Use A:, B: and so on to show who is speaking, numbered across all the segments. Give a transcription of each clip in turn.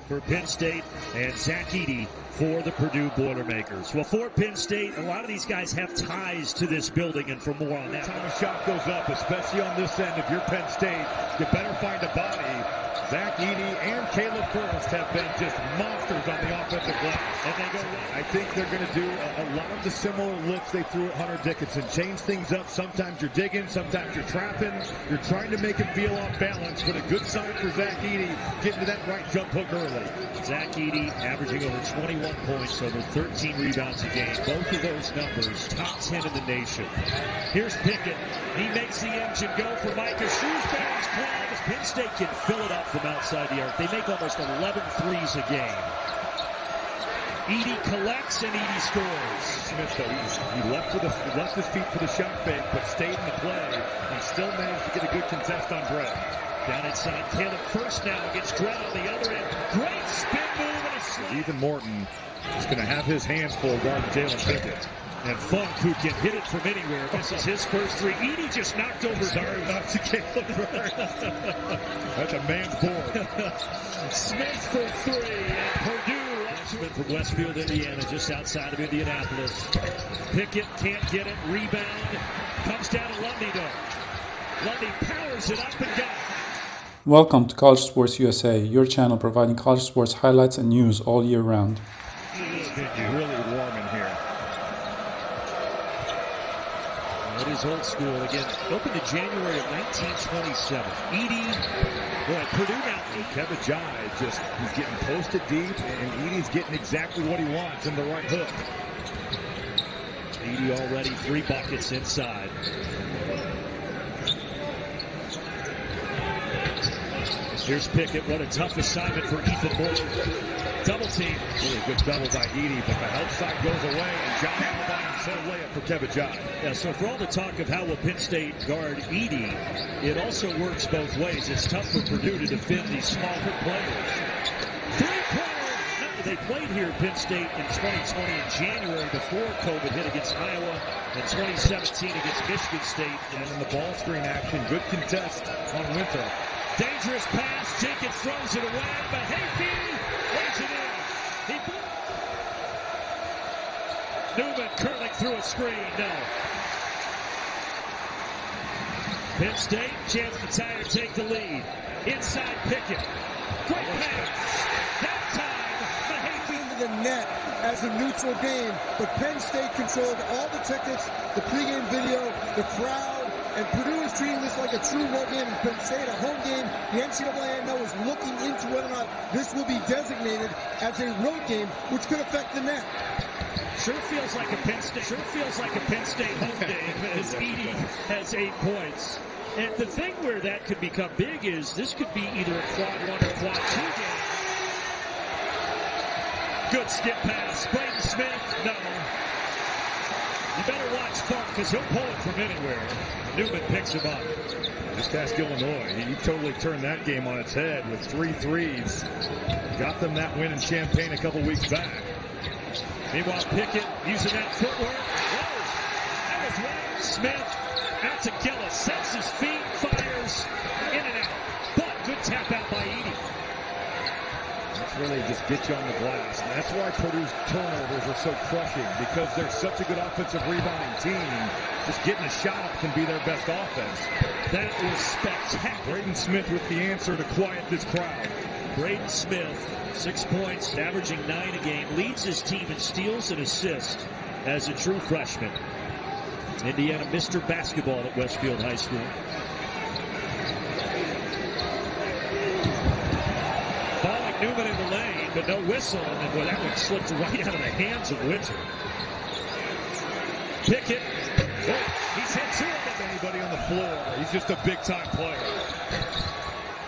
A: for Penn State and Zach Edey for the Purdue Boilermakers. Well, for Penn State, a lot of these guys have ties to this building, and for more on that.
B: Time a shot goes up, especially on this end, if you're Penn State, you better find a body. Zach Edey and Caleb Forrest have been just monsters on the offensive glass. And they go right. I think they're going to do a lot of the similar looks they threw at Hunter Dickinson. Change things up. Sometimes you're digging, sometimes you're trapping. You're trying to make him feel off balance, but a good sign for Zach Edey getting to that right jump hook early.
A: Zach Edey averaging over 21 points, over 13 rebounds a game. Both of those numbers, top 10 in the nation. Here's Pickett. He makes the engine go for Micah Shrewsbury's play. Penn State can fill it up from outside the arc. They make almost 11 threes a game. Edey collects and Edey scores.
B: Smith, though, he left his feet for the shot fake, but stayed in the play and still managed to get a good contest on Brett.
A: Down inside, Caleb first now against Dredd on the other end. Great spin move and a slam.
B: Ethan Morton is going to have his hands full guarding Jalen Pickett.
A: And Funk, who can hit it from anywhere. This is his first three. Edey just knocked over.
B: Sorry, not to Caleb. That's a man's board.
A: Smith for three. And Purdue from Westfield, Indiana, just outside of Indianapolis. Pickett can't get it. Rebound. Comes down to Lundy, though. Lundy powers it up and got it.
C: Welcome to College Sports USA, your channel providing college sports highlights and news all year round.
B: It's getting really warm in here.
A: It is old school again. Opened in January of 1927. Edey, boy, Purdue now.
B: Kevin Jai he's getting posted deep, and Edey's getting exactly what he wants in the right hook.
A: Edey already 3 buckets inside. Here's Pickett. What a tough assignment for Ethan Morton. Double team.
B: Really good double by Edey, but the outside goes away, and John Alabama set a layup for Kevin Jai.
A: Yeah, so for all the talk of how will Penn State guard Edey, it also works both ways. It's tough for Purdue to defend these small hook players. Three-pointer. They played here at Penn State in 2020 in January before COVID hit against Iowa, and 2017 against Michigan State.
B: And in the ball screen action, good contest on Winter.
A: Dangerous pass. Jenkins throws it away, but Hayfield lays it in. Newman curling through a screen. No. Penn State, chance to tie or take the lead. Inside Pickett. Great pass. That time, the Hayfield
D: to the net as a neutral game. But Penn State controlled all the tickets, the pregame video, the crowd. And Purdue is treating this like a true road game. Penn State, a home game. The NCAA, I know, is looking into whether or not this will be designated as a road game, which could affect the net.
A: Sure feels like a Penn State home game as Edey has 8 points. And the thing where that could become big is this could be either a quad 1 or quad 2 game. Good skip pass. Braden Smith, no. You better watch Funk because he'll pull it from anywhere. Newman picks him up.
B: Just ask Illinois. He totally turned that game on its head with 3 threes. Got them that win in Champaign a couple weeks back.
A: Meanwhile, Pickett using that footwork. Whoa! That was right. Smith out to Gillis. Sets his feet, fires in and out. But good tap out by Edey.
B: That's really just get you on the glass. And that's why Purdue's turnovers are so crushing, because they're such a good offensive rebounding team. Just getting a shot up can be their best offense.
A: That was spectacular.
B: Braden Smith with the answer to quiet this crowd.
A: Braden Smith, 6 points, averaging 9 a game, leads his team in steals and assists as a true freshman. Indiana Mr. Basketball at Westfield High School. Balling Newman in the lane, but no whistle, and then, boy, that one slipped right out of the hands of Winter. Pickett, he's hit 2 of them.
B: Anybody on the floor, he's just a big-time player.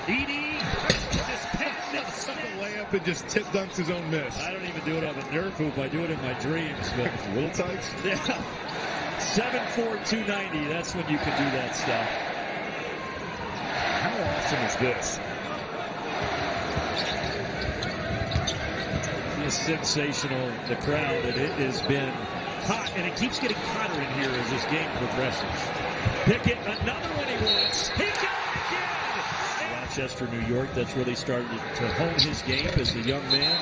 A: Edey, just picked it.
B: Suck a layup and just tip dunks his own miss.
A: I don't even do it on the Nerf hoop. I do it in my dreams. But
B: little tights?
A: Yeah. 7'4", 290. That's when you can do that stuff.
B: How awesome is this?
A: It's sensational, the crowd, and it has been hot, and it keeps getting hotter in here as this game progresses. Pickett, another one he wants. He got it again! Rochester, New York. That's really started to hone his game as a young man.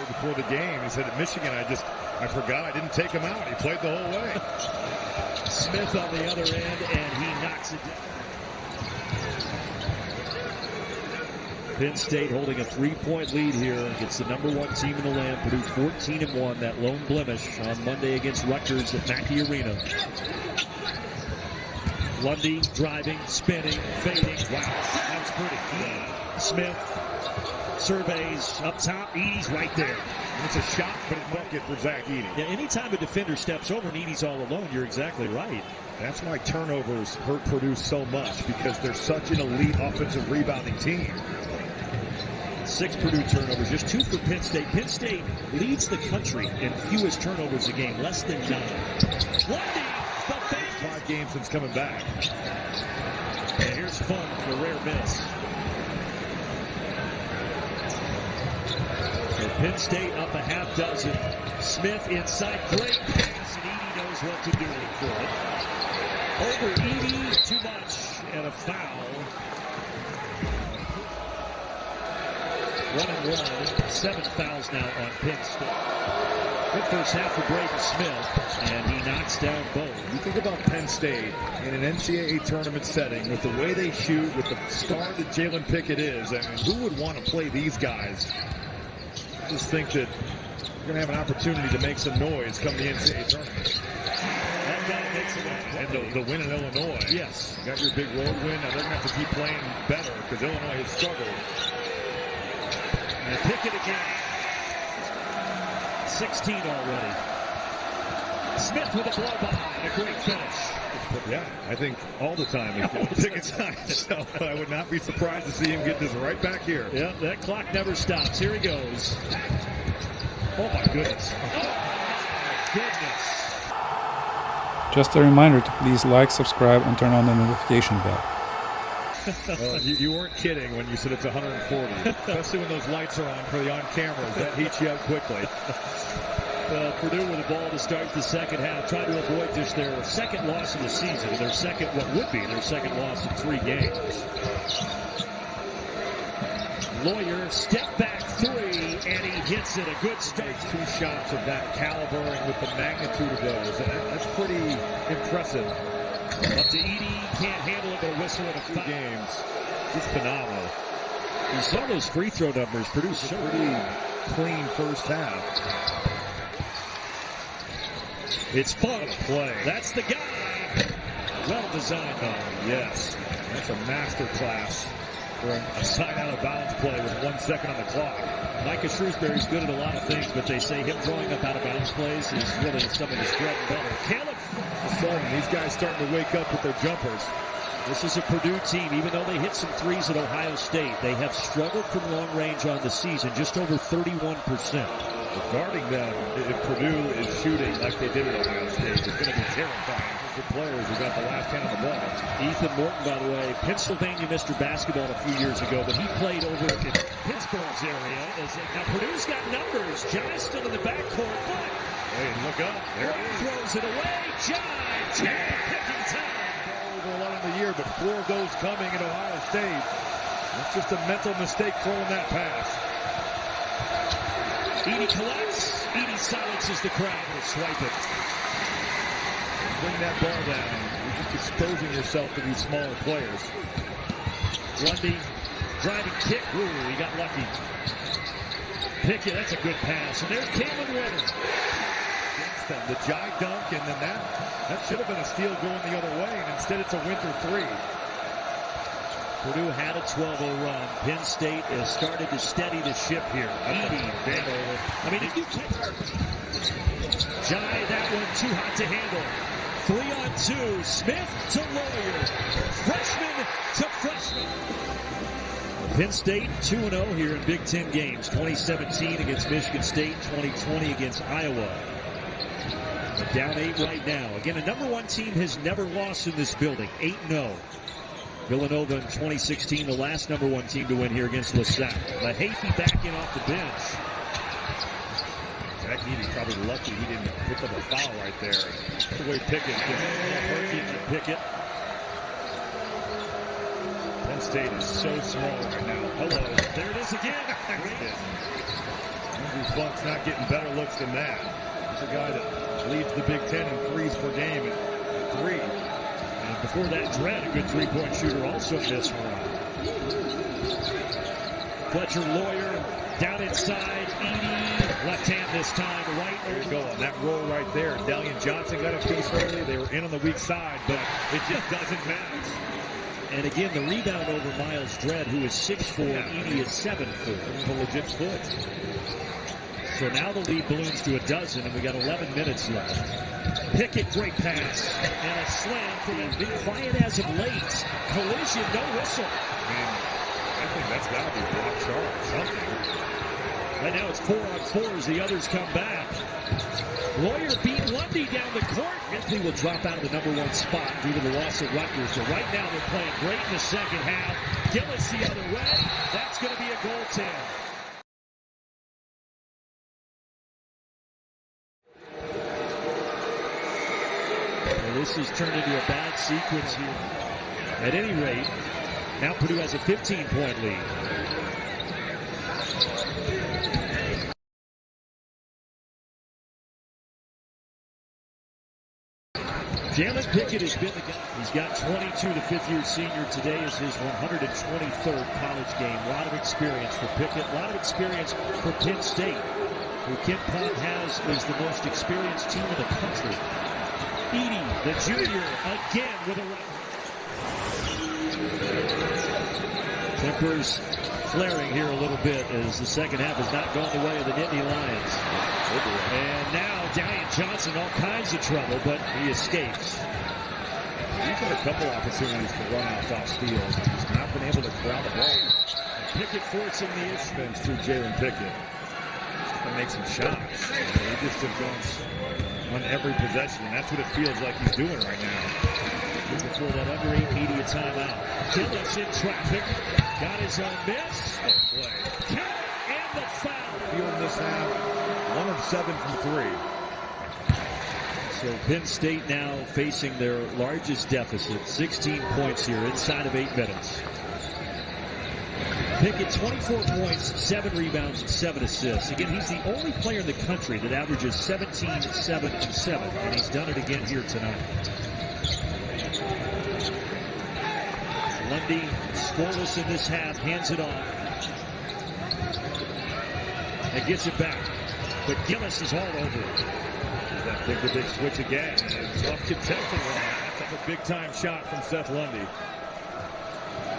B: Before the game, he said at Michigan, I forgot I didn't take him out. He played the whole way.
A: Smith on the other end, and he knocks it down. Penn State holding a 3-point lead here against the #1 team in the land. Purdue 14-1, that lone blemish on Monday against Rutgers at Mackey Arena. Lundy driving, spinning, fading. Wow, that was pretty. Smith surveys up top. Edey's right there.
B: It's a shot, but a bucket for Zach Edey.
A: Yeah, anytime a defender steps over and Edey's all alone, you're exactly right.
B: That's why turnovers hurt Purdue so much, because they're such an elite offensive rebounding team.
A: 6 Purdue turnovers, just 2 for Penn State. Penn State leads the country in fewest turnovers a game, less than 9. Lundy, the bank.
B: 5 games since coming back.
A: And here's Fun for a rare miss. So Penn State up a half dozen. Smith inside, great pass, and Edey knows what to do for it. Over Edey, too much, and a foul. 1-1, 7 fouls now on Penn State. Good first half for Braden Smith, and he knocks down both.
B: You think about Penn State in an NCAA tournament setting, with the way they shoot, with the star that Jalen Pickett is. I mean, who would want to play these guys? I just think that you're going to have an opportunity to make some noise come the NCAA tournament.
A: That guy makes it.
B: And the win in Illinois.
A: Yes.
B: You got your big road win. Now they're going to have to keep playing better, because Illinois has struggled.
A: And Pickett again. 16 already. Smith with a blow by and a great finish.
B: Yeah, I think all the time is Pickett's time. So I would not be surprised to see him get this right back here.
A: Yeah, that clock never stops. Here he goes. Oh my goodness. Oh my goodness.
C: Just a reminder to please like, subscribe, and turn on the notification bell.
B: You weren't kidding when you said it's 140, especially when those lights are on for the on-cameras. That heats you up quickly.
A: Purdue with the ball to start the second half, trying to avoid just their second loss of the season, what would be their second loss in 3 games. Lawyer, step back 3, and he hits it. A good start.
B: 2 shots of that caliber and with the magnitude of those. That's pretty impressive.
A: Up to Edey, can't handle it, but a whistle in a
B: 2 games. Just phenomenal.
A: You saw those free throw numbers. Purdue's
B: a pretty clean first half.
A: It's Fun. Play. That's the guy. Well designed, though.
B: Yes. That's a master class for a side out of bounds play with 1 second on the clock.
A: Micah Shrewsbury's good at a lot of things, but they say him throwing up out of bounds plays is really some of his bread and butter. Caleb.
B: These guys starting to wake up with their jumpers.
A: This is a Purdue team, even though they hit some threes at Ohio State, they have struggled from long range on the season, just over 31%.
B: Guarding them, if Purdue is shooting like they did at Ohio State, it's going to be terrifying for players who got the last hand on the ball.
A: Ethan Morton, by the way, Pennsylvania Mr. Basketball a few years ago, but he played over in Pittsburgh's area. Now Purdue's got numbers. Jai still in the backcourt, but
B: hey, look up. There it is.
A: Throws it away. Jai picking time.
B: Over a lot of the year, but 4 of those coming at Ohio State. That's just a mental mistake throwing that pass.
A: Edey collects. Edey silences the crowd. Will swipe it.
B: Bring that ball down. You're just exposing yourself to these smaller players.
A: Lundy, driving kick. Ooh, he got lucky. Pickett, that's a good pass. And there's Cameron Winter.
B: Against them. The Jai dunk, and then that should have been a steal going the other way, and instead it's a Winter 3.
A: Purdue had a 12-0 run. Penn State has started to steady the ship here. Edey, bent over. I mean, if you catch Jai, that one too hot to handle. 3-on-2. Smith to Lawyer. Freshman to freshman. Penn State 2-0 here in Big Ten games. 2017 against Michigan State. 2020 against Iowa. They're down 8 right now. Again, a #1 team has never lost in this building. 8-0. Villanova in 2016, the last #1 team to win here against LaSalle. Mahafey back in off the bench.
B: Zach Edey's probably lucky he didn't pick up a foul right there. That's the way Pickett just
A: Pickett.
B: Penn State is so small right now. Hello.
A: There it is again.
B: Andrew Funk's not getting better looks than that. He's a guy that leads the Big Ten in threes per game at 3.
A: And before that, Dredd, a good three-point shooter, also missed one. Fletcher Lawyer down inside. Edey, left hand this time, right.
B: There you go. On that roll right there, Dalian Johnson got a piece early. They were in on the weak side, but it just doesn't matter.
A: And again, the rebound over Miles Dredd, who is 6'4", Edey is 7'4".
B: A legit foot.
A: So now the lead balloons to 12, and we got 11 minutes left. Pickett, great pass, and a slam from him. Been quiet as of late. Collision, no whistle.
B: I think that's got to be a block shot or something.
A: Right now it's 4-on-4 as the others come back. Lawyer beat Lundy down the court. Ripley will drop out of the #1 spot due to the loss at Rutgers. So right now they're playing great in the second half. Gillis the other way. That's going to be a goaltend. Well, this has turned into a bad sequence here. At any rate, now Purdue has a 15-point lead. Jalen Pickett has been the guy. He's got 22, the fifth-year senior. Today is his 123rd college game. A lot of experience for Pickett. A lot of experience for Penn State, who Ken Pond has is the most experienced team in the country. Edey, the junior, again with a right. Tempers flaring here a little bit as the second half has not gone the way of the Nittany Lions. And now Dalian Johnson, all kinds of trouble, but he escapes.
B: He's had a couple opportunities to run off field. He's not been able to corral the ball.
A: And Pickett forcing the
B: offense through Jalen Pickett. And make some shots. They just have gone on every possession, and that's what it feels like he's doing right now.
A: Before that under 8 media timeout. Gillis in traffic. Got his own miss. Play. And the foul.
B: Feeling this half. 1 of 7 from 3.
A: So Penn State now facing their largest deficit, 16 points here inside of 8 minutes. Pickett, 24 points, 7 rebounds, and 7 assists. Again, he's the only player in the country that averages 17, 7, and 7, and he's done it again here tonight. Lundy, scoreless in this half, hands it off. And gets it back. But Gillis is all over it.
B: That big switch again. Tough contested one. That's a big-time shot from Seth Lundy.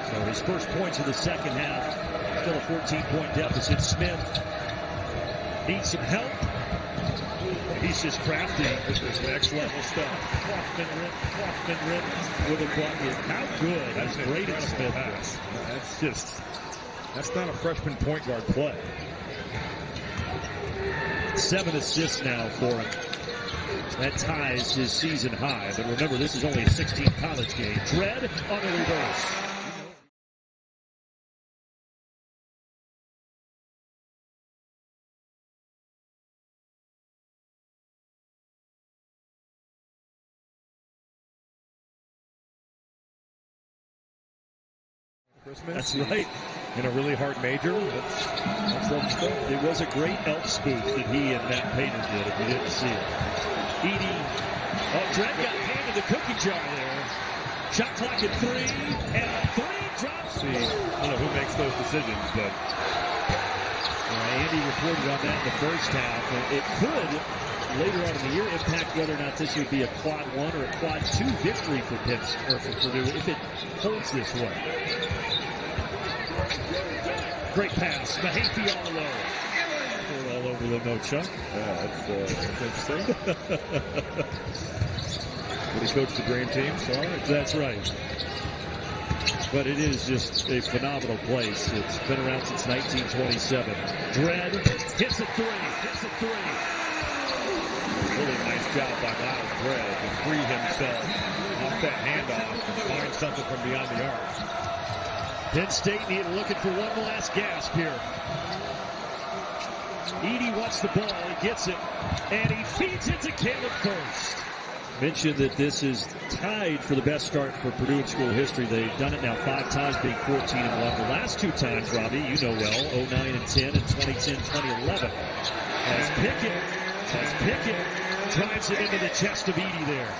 A: So his first points of the second half. Still a 14-point deficit. Smith needs some help. He's just crafty.
B: This is next-level stuff.
A: Kaufman rip with a bucket. How good.
B: That's
A: great at Smith.
B: That's not a freshman point guard play.
A: 7 assists now for him. That ties his season high. But remember, this is only a 16th college game. Dredd on the reverse.
B: Christmas.
A: That's right.
B: In a really hard major. That's some stuff.
A: It was a great elf spoof that he and Matt Painter did, if you didn't see it. Edey. Oh, Dredd got handed the cookie jar there. Shot clock at 3. And a 3 drops.
B: See, I don't know who makes those decisions, but
A: Andy reported on that in the first half. It could, later on in the year, impact whether or not this would be a quad 1 or a quad 2 victory for Purdue if it holds this way. Great pass. Mahaffey all over. All over the no Chuck.
B: Yeah, that's interesting. Did he coach the Dream Team? Sorry.
A: That's right. But it is just a phenomenal place. It's been around since 1927. Dredd hits a 3. Hits a 3.
B: Really nice job by Miles Dredd to free himself off that handoff and find something from beyond the arc.
A: Penn State looking for one last gasp here. Edey wants the ball. He gets it. And he feeds it to Caleb first. Mentioned that this is tied for the best start for Purdue in school history. They've done it now 5 times, being 14-1. The last 2 times, Robbie, you know well, 09 and 10 and 2010, 2011. As Pickett drives it into the chest of Edey there.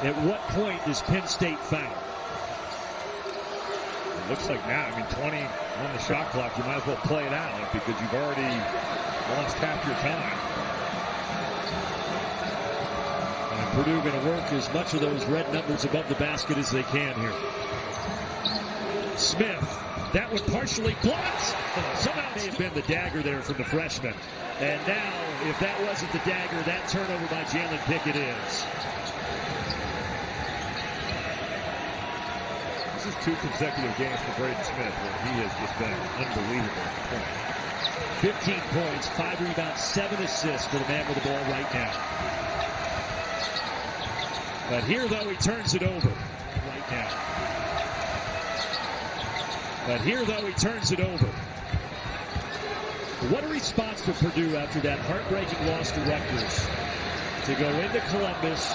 A: At what point does Penn State foul?
B: It looks like now, 20 on the shot clock, you might as well play it out because you've already lost half your time.
A: And Purdue going to work as much of those red numbers above the basket as they can here. Smith, that one partially blocked. Somehow may have been the dagger there from the freshman. And now, if that wasn't the dagger, that turnover by Jalen Pickett is.
B: This is 2 consecutive games for Braden Smith where he has just been unbelievable at the point.
A: 15 points, 5 rebounds, 7 assists for the man with the ball right now. But here, though, he turns it over right now. What a response for Purdue after that heartbreaking loss to Rutgers. To go into Columbus,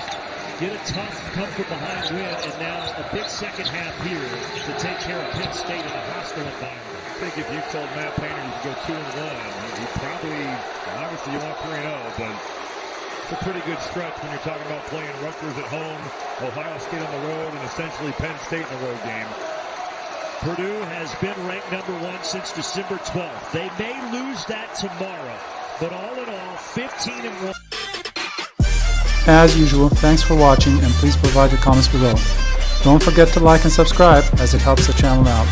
A: get a tough come-from-behind win, and now a big second half here to take care of Penn State in a hostile environment.
B: I think if you told Matt Painter you could go 2-1, he probably, obviously you want 3-0, but it's a pretty good stretch when you're talking about playing Rutgers at home, Ohio State on the road, and essentially Penn State in a road game.
A: Purdue has been ranked number 1 since December 12th. They may lose that tomorrow, but all in all, 15-1.
C: As usual, thanks for watching and please provide your comments below. Don't forget to like and subscribe as it helps the channel out.